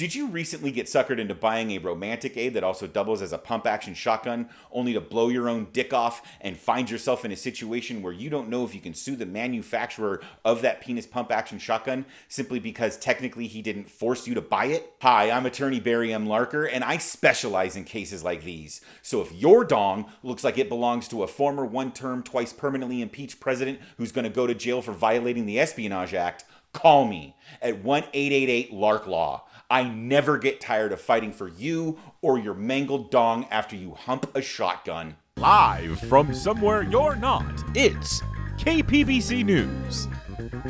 Did you recently get suckered into buying a romantic aid that also doubles as a pump-action shotgun, only to blow your own dick off and find yourself in a situation where you don't know if you can sue the manufacturer of that penis pump-action shotgun simply because technically he didn't force you to buy it? Hi, I'm attorney Barry M. Larker, and I specialize in cases like these. So if your dong looks like it belongs to a former one-term, twice permanently impeached president who's going to go to jail for violating the Espionage Act, call me at 1-888-LARK-LAW. I never get tired of fighting for you or your mangled dong after you hump a shotgun. Live from somewhere you're not, it's KPBC News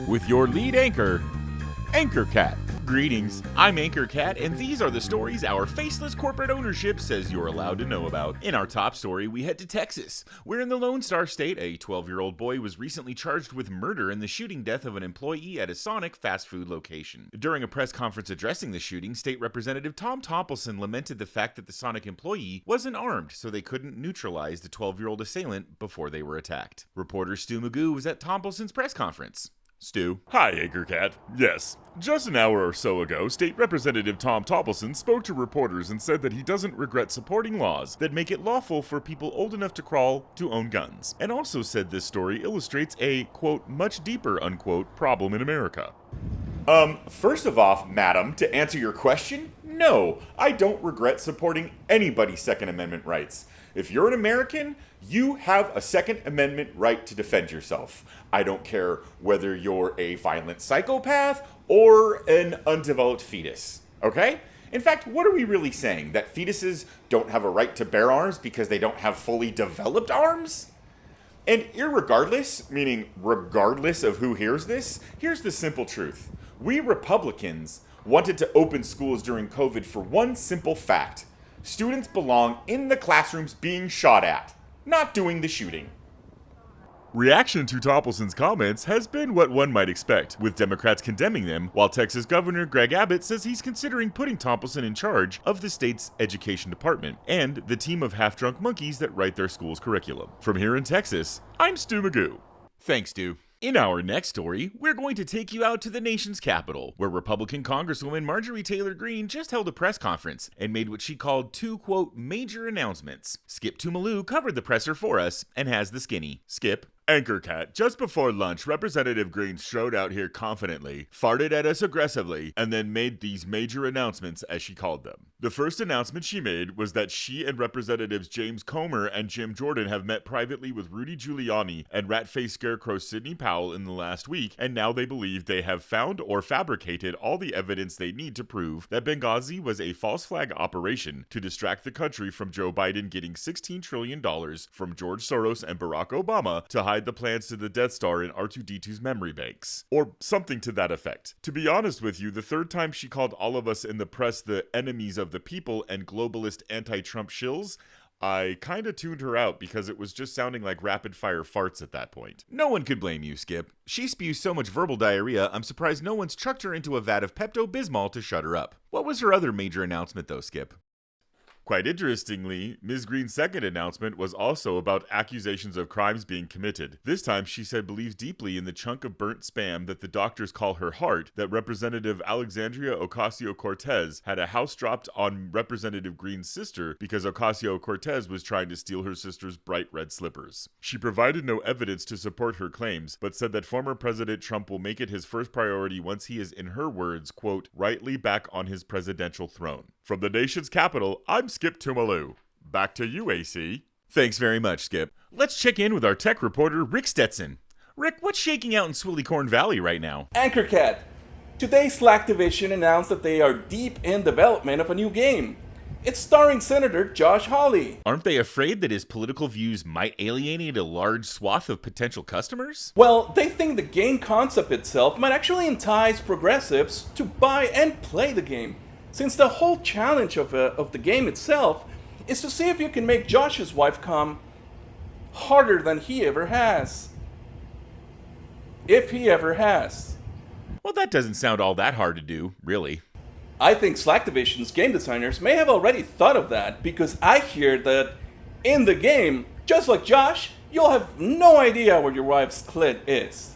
with your lead anchor, Anchor Cat. Greetings, I'm Anchor Cat, and these are the stories our faceless corporate ownership says you're allowed to know about. In our top story, we head to Texas, where in the Lone Star State, a 12-year-old boy was recently charged with murder in the shooting death of an employee at a Sonic fast food location. During a press conference addressing the shooting, State Representative Tom Tompleson lamented the fact that the Sonic employee wasn't armed, so they couldn't neutralize the 12-year-old assailant before they were attacked. Reporter Stu Magoo was at Tomplison's press conference. Stu. Hi, Anchor Cat. Yes, just an hour or so ago, State Representative Tom Toppleson spoke to reporters and said that he doesn't regret supporting laws that make it lawful for people old enough to crawl to own guns, and also said this story illustrates a, quote, much deeper, unquote, problem in America. First of all, madam, to answer your question, no, I don't regret supporting anybody's Second Amendment rights. If you're an American, you have a Second Amendment right to defend yourself. I don't care whether you're a violent psychopath or an undeveloped fetus, okay? In fact, what are we really saying? That fetuses don't have a right to bear arms because they don't have fully developed arms? And irregardless, meaning regardless of who hears this, here's the simple truth. We Republicans wanted to open schools during COVID for one simple fact. Students belong in the classrooms being shot at, not doing the shooting. Reaction to Topplison's comments has been what one might expect, with Democrats condemning them, while Texas Governor Greg Abbott says he's considering putting Toppleson in charge of the state's education department and the team of half-drunk monkeys that write their school's curriculum. From here in Texas, I'm Stu Magoo. Thanks, Stu. In our next story, we're going to take you out to the nation's capital, where Republican Congresswoman Marjorie Taylor Greene just held a press conference and made what she called two, quote, major announcements. Skip Tumalou covered the presser for us and has the skinny. Skip. Anchor Cat, just before lunch, Representative Greene strode out here confidently, farted at us aggressively, and then made these major announcements as she called them. The first announcement she made was that she and Representatives James Comer and Jim Jordan have met privately with Rudy Giuliani and rat-faced scarecrow Sidney Powell in the last week, and now they believe they have found or fabricated all the evidence they need to prove that Benghazi was a false flag operation to distract the country from Joe Biden getting $16 trillion from George Soros and Barack Obama to hide the plans to the Death Star in R2-D2's memory banks, or something to that effect. To be honest with you, the third time she called all of us in the press the enemies of the people and globalist anti-Trump shills, I kinda tuned her out because it was just sounding like rapid-fire farts at that point. No one could blame you, Skip. She spews so much verbal diarrhea, I'm surprised no one's chucked her into a vat of Pepto-Bismol to shut her up. What was her other major announcement though, Skip? Quite interestingly, Ms. Greene's second announcement was also about accusations of crimes being committed. This time, she said believes deeply in the chunk of burnt spam that the doctors call her heart, that Representative Alexandria Ocasio-Cortez had a house dropped on Representative Greene's sister because Ocasio-Cortez was trying to steal her sister's bright red slippers. She provided no evidence to support her claims, but said that former President Trump will make it his first priority once he is, in her words, quote, rightly back on his presidential throne. From the nation's capital, I'm Skip Tumalou. Back to you, AC. Thanks very much, Skip. Let's check in with our tech reporter, Rick Stetson. Rick, what's shaking out in Swillycorn Valley right now? Anchor Cat. Today, Slacktivision announced that they are deep in development of a new game. It's starring Senator Josh Hawley. Aren't they afraid that his political views might alienate a large swath of potential customers? Well, they think the game concept itself might actually entice progressives to buy and play the game, since the whole challenge of the game itself is to see if you can make Josh's wife come harder than he ever has. If he ever has. Well, that doesn't sound all that hard to do, really. I think Slacktivision's game designers may have already thought of that, because I hear that in the game, just like Josh, you'll have no idea where your wife's clit is.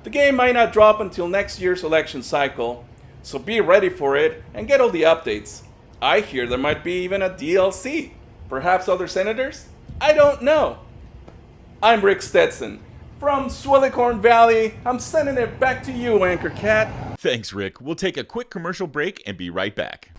The game might not drop until next year's election cycle, So be ready for it and get all the updates. I hear there might be even a DLC. Perhaps other senators? I don't know. I'm Rick Stetson. From Swillicorn Valley, I'm sending it back to you, Anchor Cat. Thanks, Rick. We'll take a quick commercial break and be right back.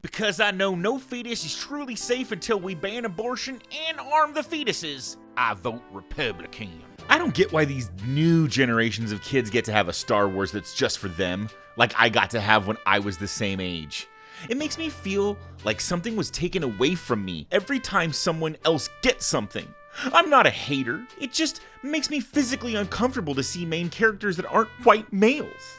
Because I know no fetus is truly safe until we ban abortion and arm the fetuses, I vote Republican. I don't get why these new generations of kids get to have a Star Wars that's just for them, like I got to have when I was the same age. It makes me feel like something was taken away from me every time someone else gets something. I'm not a hater, it just makes me physically uncomfortable to see main characters that aren't white males.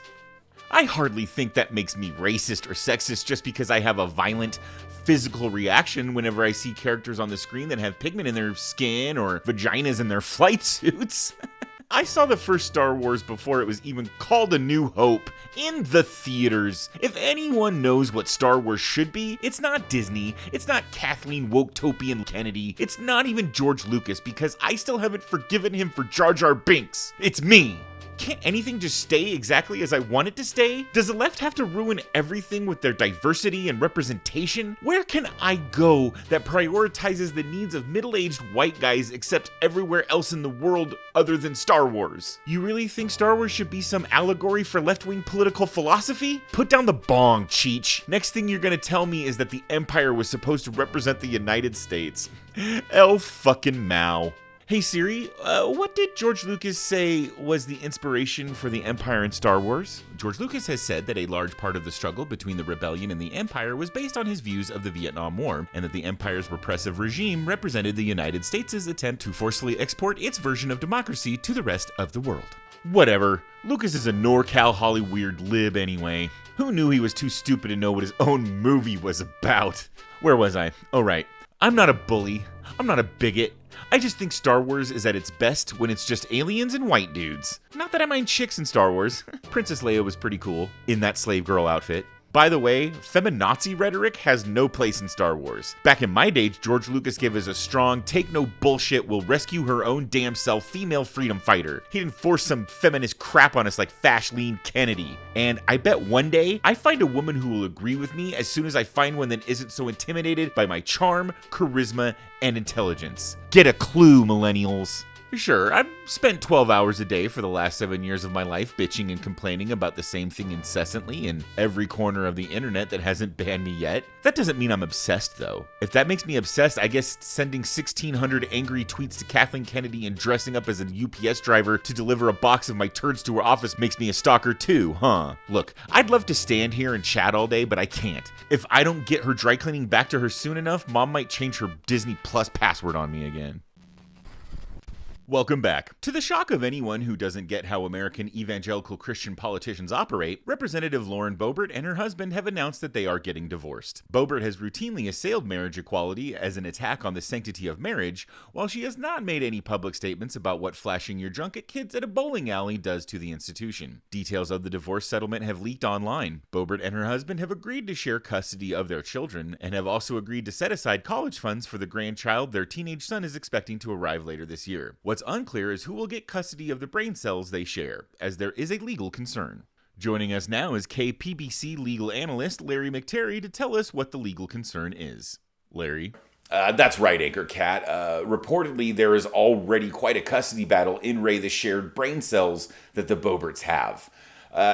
I hardly think that makes me racist or sexist just because I have a violent physical reaction whenever I see characters on the screen that have pigment in their skin or vaginas in their flight suits. I saw the first Star Wars before it was even called A New Hope in the theaters. If anyone knows what Star Wars should be, it's not Disney, it's not Kathleen Woketopian Kennedy, it's not even George Lucas because I still haven't forgiven him for Jar Jar Binks. It's me. Can't anything just stay exactly as I want it to stay? Does the left have to ruin everything with their diversity and representation? Where can I go that prioritizes the needs of middle-aged white guys except everywhere else in the world other than Star Wars? You really think Star Wars should be some allegory for left-wing political philosophy? Put down the bong, Cheech. Next thing you're gonna tell me is that the Empire was supposed to represent the United States. El fucking Mao. Hey Siri, what did George Lucas say was the inspiration for the Empire in Star Wars? George Lucas has said that a large part of the struggle between the rebellion and the Empire was based on his views of the Vietnam War, and that the Empire's repressive regime represented the United States' attempt to forcefully export its version of democracy to the rest of the world. Whatever. Lucas is a NorCal Hollyweird lib anyway. Who knew he was too stupid to know what his own movie was about? Where was I? Oh right. I'm not a bully. I'm not a bigot. I just think Star Wars is at its best when it's just aliens and white dudes. Not that I mind chicks in Star Wars. Princess Leia was pretty cool in that slave girl outfit. By the way, feminazi rhetoric has no place in Star Wars. Back in my day, George Lucas gave us a strong, take no bullshit, will rescue her own damn self female freedom fighter. He didn't force some feminist crap on us like Fashleen Kennedy. And I bet one day, I find a woman who will agree with me as soon as I find one that isn't so intimidated by my charm, charisma, and intelligence. Get a clue, millennials. Sure, I've spent 12 hours a day for the last 7 years of my life bitching and complaining about the same thing incessantly in every corner of the internet that hasn't banned me yet. That doesn't mean I'm obsessed, though. If that makes me obsessed, I guess sending 1,600 angry tweets to Kathleen Kennedy and dressing up as a UPS driver to deliver a box of my turds to her office makes me a stalker too, huh? Look, I'd love to stand here and chat all day, but I can't. If I don't get her dry cleaning back to her soon enough, Mom might change her Disney Plus password on me again. Welcome back. To the shock of anyone who doesn't get how American evangelical Christian politicians operate, Representative Lauren Boebert and her husband have announced that they are getting divorced. Boebert has routinely assailed marriage equality as an attack on the sanctity of marriage, while she has not made any public statements about what flashing your junk at kids at a bowling alley does to the institution. Details of the divorce settlement have leaked online. Boebert and her husband have agreed to share custody of their children, and have also agreed to set aside college funds for the grandchild their teenage son is expecting to arrive later this year. What's unclear is who will get custody of the brain cells they share, as there is a legal concern. Joining us now is KPBC legal analyst Larry McTerry to tell us what the legal concern is. Larry? That's right, Anchor Cat. Reportedly, there is already quite a custody battle in the shared brain cells that the Boeberts have.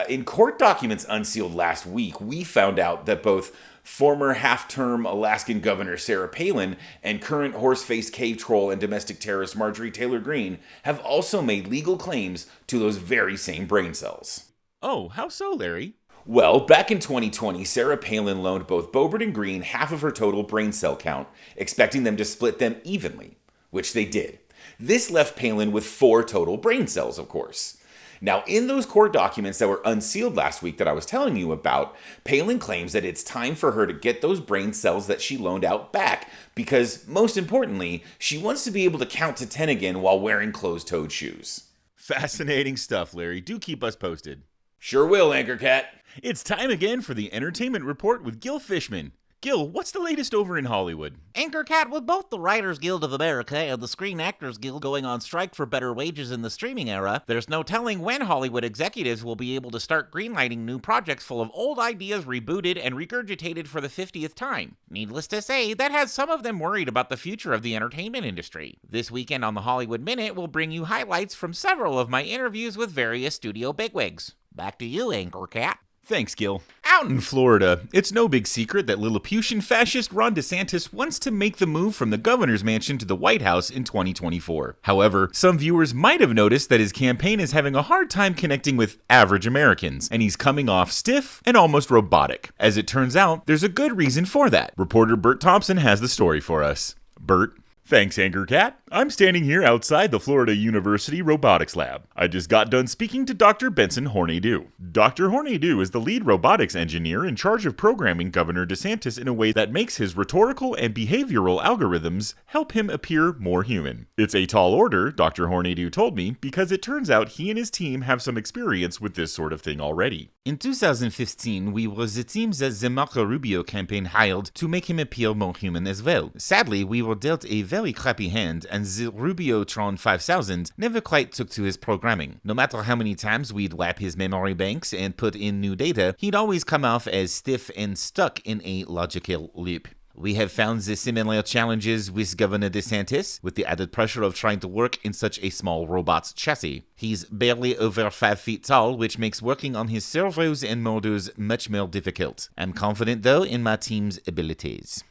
In court documents unsealed last week, we found out that both former half-term Alaskan Governor Sarah Palin and current horse-faced cave troll and domestic terrorist Marjorie Taylor Greene have also made legal claims to those very same brain cells. Oh, how so, Larry? Well, back in 2020, Sarah Palin loaned both Boebert and Greene half of her total brain cell count, expecting them to split them evenly, which they did. This left Palin with 4 total brain cells, of course. Now, in those court documents that were unsealed last week that I was telling you about, Palin claims that it's time for her to get those brain cells that she loaned out back because, most importantly, she wants to be able to count to 10 again while wearing closed-toed shoes. Fascinating stuff, Larry. Do keep us posted. Sure will, Anchor Cat. It's time again for the Entertainment Report with Gil Fishman. Gil, what's the latest over in Hollywood? Anchor Cat, with both the Writers Guild of America and the Screen Actors Guild going on strike for better wages in the streaming era, there's no telling when Hollywood executives will be able to start greenlighting new projects full of old ideas rebooted and regurgitated for the 50th time. Needless to say, that has some of them worried about the future of the entertainment industry. This weekend on the Hollywood Minute, we'll bring you highlights from several of my interviews with various studio bigwigs. Back to you, Anchor Cat. Thanks, Gil. Out in Florida, it's no big secret that Lilliputian fascist Ron DeSantis wants to make the move from the governor's mansion to the White House in 2024. However, some viewers might have noticed that his campaign is having a hard time connecting with average Americans, and he's coming off stiff and almost robotic. As it turns out, there's a good reason for that. Reporter Bert Thompson has the story for us. Bert? Thanks, Anchor Cat. I'm standing here outside the Florida University Robotics Lab. I just got done speaking to Dr. Benson Hornady. Dr. Hornady is the lead robotics engineer in charge of programming Governor DeSantis in a way that makes his rhetorical and behavioral algorithms help him appear more human. It's a tall order, Dr. Hornady told me, because it turns out he and his team have some experience with this sort of thing already. In 2015, we were the team that the Marco Rubio campaign hired to make him appear more human as well. Sadly, we were dealt a very crappy hand, and the Rubiotron 5000 never quite took to his programming. No matter how many times we'd lap his memory banks and put in new data, he'd always come off as stiff and stuck in a logical loop. We have found the similar challenges with Governor DeSantis, with the added pressure of trying to work in such a small robot's chassis. He's barely over 5 feet tall, which makes working on his servos and motors much more difficult. I'm confident, though, in my team's abilities.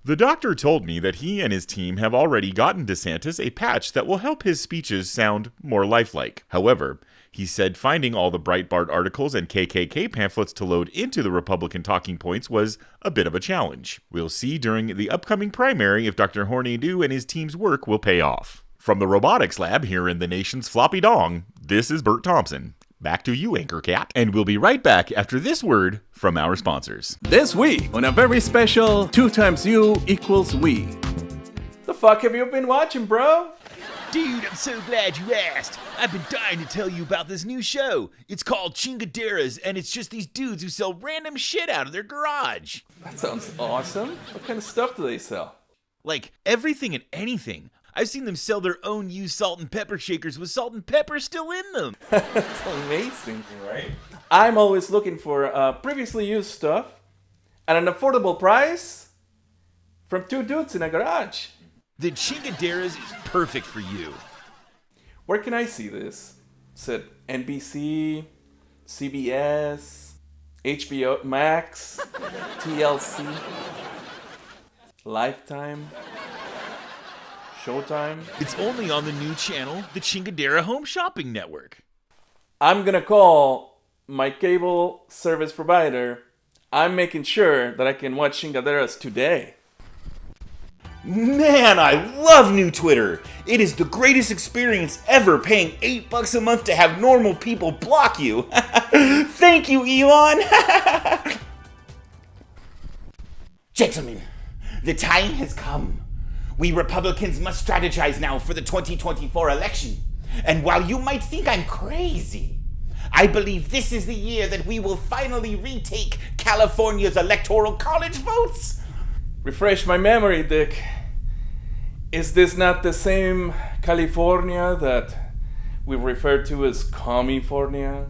The doctor told me that he and his team have already gotten DeSantis a patch that will help his speeches sound more lifelike. However, he said finding all the Breitbart articles and KKK pamphlets to load into the Republican talking points was a bit of a challenge. We'll see during the upcoming primary if Dr. Hornady and his team's work will pay off. From the robotics lab here in the nation's floppy dong, this is Bert Thompson. Back to you, Anchor Cat, and we'll be right back after this word from our sponsors. This week, on a very special 2 times U equals we. The fuck have you been watching, bro? Dude, I'm so glad you asked. I've been dying to tell you about this new show. It's called Chingaderas, and it's just these dudes who sell random shit out of their garage. That sounds awesome. What kind of stuff do they sell? Like everything and anything. I've seen them sell their own used salt and pepper shakers with salt and pepper still in them. That's amazing, right? I'm always looking for previously used stuff at an affordable price from 2 dudes in a garage. The Chingaderas is perfect for you. Where can I see this? Is it NBC, CBS, HBO Max, TLC, Lifetime, Showtime? It's only on the new channel, the Chingadera Home Shopping Network. I'm gonna call my cable service provider. I'm making sure that I can watch Chingaderas today. Man, I love new Twitter. It is the greatest experience ever, paying $8 a month to have normal people block you. Thank you, Elon. Gentlemen, the time has come. We Republicans must strategize now for the 2024 election. And while you might think I'm crazy, I believe this is the year that we will finally retake California's electoral college votes. Refresh my memory, Dick. Is this not the same California that we refer to as California?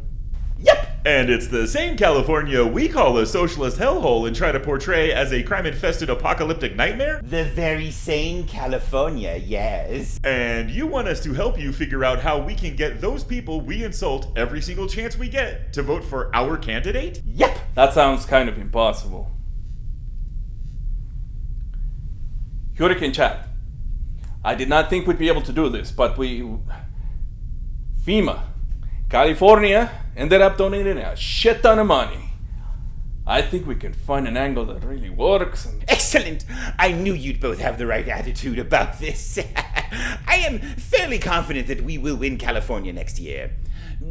Yep. And it's the same California we call a socialist hellhole and try to portray as a crime-infested apocalyptic nightmare? The very same California, yes. And you want us to help you figure out how we can get those people we insult every single chance we get to vote for our candidate? Yep. That sounds kind of impossible. Hurricane Chat. I did not think we'd be able to do this, but FEMA, California, ended up donating a shit ton of money. I think we can find an angle that really works. Excellent! I knew you'd both have the right attitude about this. I am fairly confident that we will win California next year.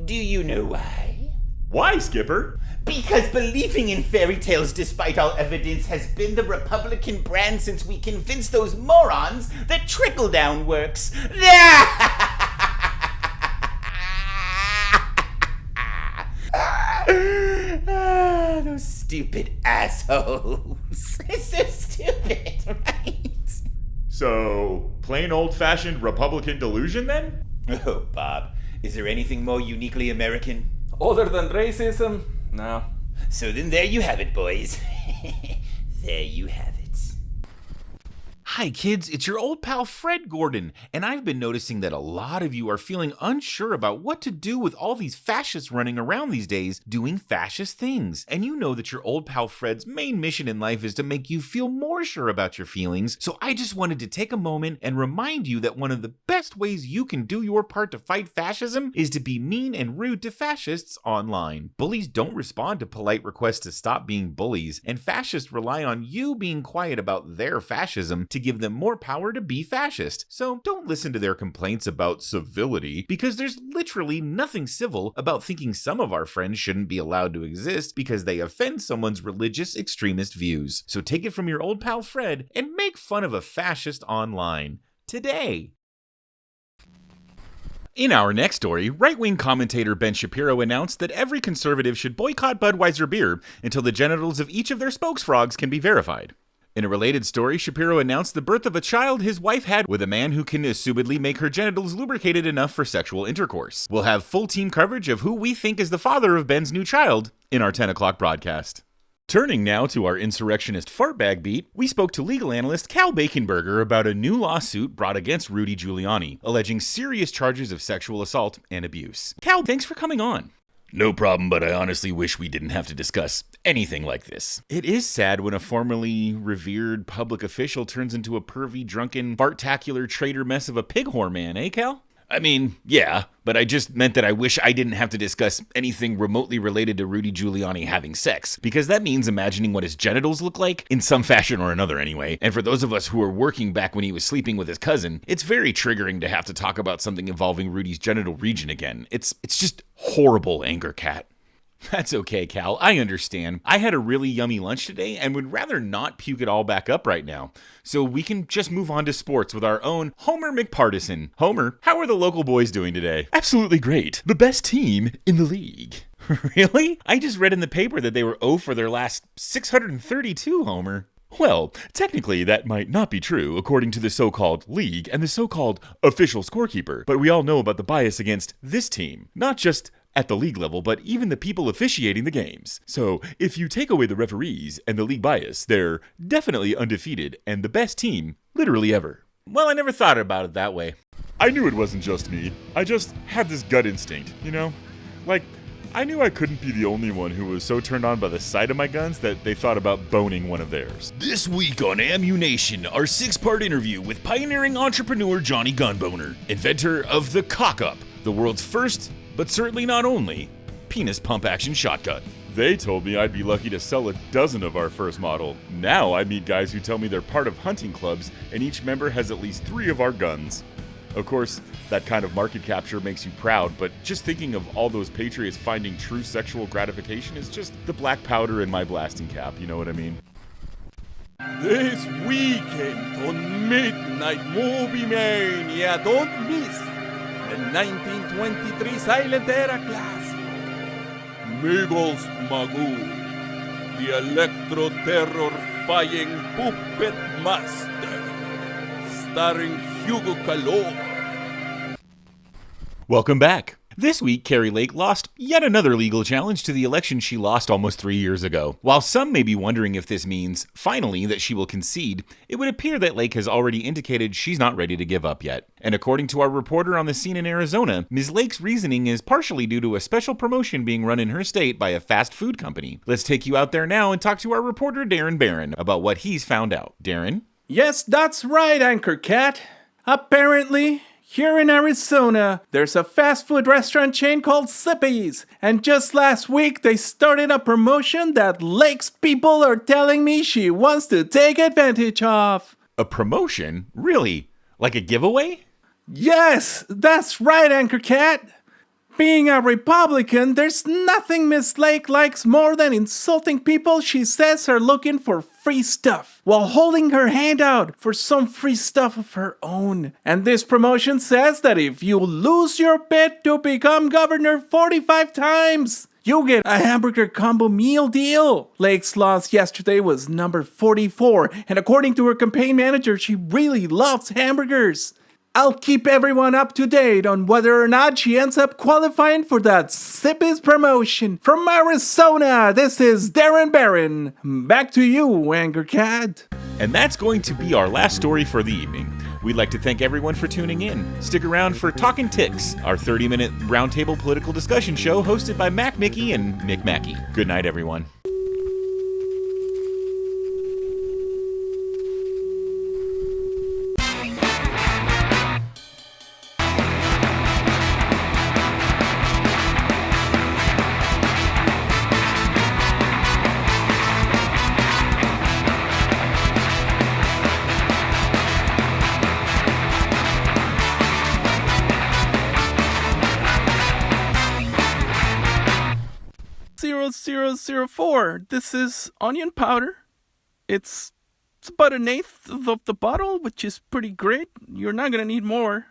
Do you know why? Why, Skipper? Because believing in fairy tales despite all evidence has been the Republican brand since we convinced those morons that trickle-down works. Those stupid assholes. It's so stupid, right? So, plain old-fashioned Republican delusion then? Oh, Bob, is there anything more uniquely American? Other than racism? No. So then there you have it, boys. There you have it. Hi kids, it's your old pal Fred Gordon, and I've been noticing that a lot of you are feeling unsure about what to do with all these fascists running around these days doing fascist things. And you know that your old pal Fred's main mission in life is to make you feel more sure about your feelings, so I just wanted to take a moment and remind you that one of the best ways you can do your part to fight fascism is to be mean and rude to fascists online. Bullies don't respond to polite requests to stop being bullies, and fascists rely on you being quiet about their fascism to give them more power to be fascist. So don't listen to their complaints about civility, because there's literally nothing civil about thinking some of our friends shouldn't be allowed to exist because they offend someone's religious extremist views. So take it from your old pal Fred and make fun of a fascist online today. In our next story, right-wing commentator Ben Shapiro announced that every conservative should boycott Budweiser beer until the genitals of each of their spokesfrogs can be verified. In a related story, Shapiro announced the birth of a child his wife had with a man who can assumedly make her genitals lubricated enough for sexual intercourse. We'll have full team coverage of who we think is the father of Ben's new child in our 10 o'clock broadcast. Turning now to our insurrectionist fartbag beat, we spoke to legal analyst Cal Baconberger about a new lawsuit brought against Rudy Giuliani, alleging serious charges of sexual assault and abuse. Cal, thanks for coming on. No problem, but I honestly wish we didn't have to discuss anything like this. It is sad when a formerly revered public official turns into a pervy, drunken, fartacular traitor mess of a pig whore man, eh, Cal? I mean, yeah, but I just meant that I wish I didn't have to discuss anything remotely related to Rudy Giuliani having sex, because that means imagining what his genitals look like, in some fashion or another anyway, and for those of us who were working back when he was sleeping with his cousin, it's very triggering to have to talk about something involving Rudy's genital region again. It's just horrible, Anchor Cat. That's okay, Cal. I understand. I had a really yummy lunch today and would rather not puke it all back up right now. So we can just move on to sports with our own Homer McPartisan. Homer, how are the local boys doing today? Absolutely great. The best team in the league. Really? I just read in the paper that they were 0 for their last 632, Homer. Well, technically that might not be true according to the so-called league and the so-called official scorekeeper, but we all know about the bias against this team. Not just at the league level, but even the people officiating the games. So, if you take away the referees and the league bias, they're definitely undefeated and the best team, literally ever. Well, I never thought about it that way. I knew it wasn't just me. I just had this gut instinct, you know? Like, I knew I couldn't be the only one who was so turned on by the sight of my guns that they thought about boning one of theirs. This week on Ammunition, our 6-part interview with pioneering entrepreneur Johnny Gunboner, inventor of the Cock-Up, the world's first, but certainly not only, penis pump-action shotgun. They told me I'd be lucky to sell a dozen of our first model. Now I meet guys who tell me they're part of hunting clubs and each member has at least 3 of our guns. Of course, that kind of market capture makes you proud, but just thinking of all those patriots finding true sexual gratification is just the black powder in my blasting cap, you know what I mean? This weekend on Midnight Movie Mania, don't miss the 1923 Silent Era classic, Miguel's Magoo, the electro-terror-fying puppet master, starring Hugo Calor. Welcome back. This week, Carrie Lake lost yet another legal challenge to the election she lost almost 3 years ago. While some may be wondering if this means, finally, that she will concede, it would appear that Lake has already indicated she's not ready to give up yet. And according to our reporter on the scene in Arizona, Ms. Lake's reasoning is partially due to a special promotion being run in her state by a fast food company. Let's take you out there now and talk to our reporter Darren Barron about what he's found out. Darren? Yes, that's right, Anchor Cat. Apparently, here in Arizona, there's a fast food restaurant chain called Sippy's, and just last week they started a promotion that Lake's people are telling me she wants to take advantage of. A promotion? Really? Like a giveaway? Yes, that's right, Anchor Cat. Being a Republican, there's nothing Miss Lake likes more than insulting people she says are looking for free stuff, while holding her hand out for some free stuff of her own. And this promotion says that if you lose your bid to become governor 45 times, you get a hamburger combo meal deal. Lake's loss yesterday was number 44, and according to her campaign manager, she really loves hamburgers. I'll keep everyone up to date on whether or not she ends up qualifying for that Sippies promotion. From Arizona, this is Darren Barron. Back to you, Anchor Cat. And that's going to be our last story for the evening. We'd like to thank everyone for tuning in. Stick around for Talkin' Ticks, our 30-minute roundtable political discussion show hosted by Mac Mickey and Mick Mackey. Good night, everyone. This is onion powder. It's about 1/8 of the bottle, which is pretty great. You're not gonna need more.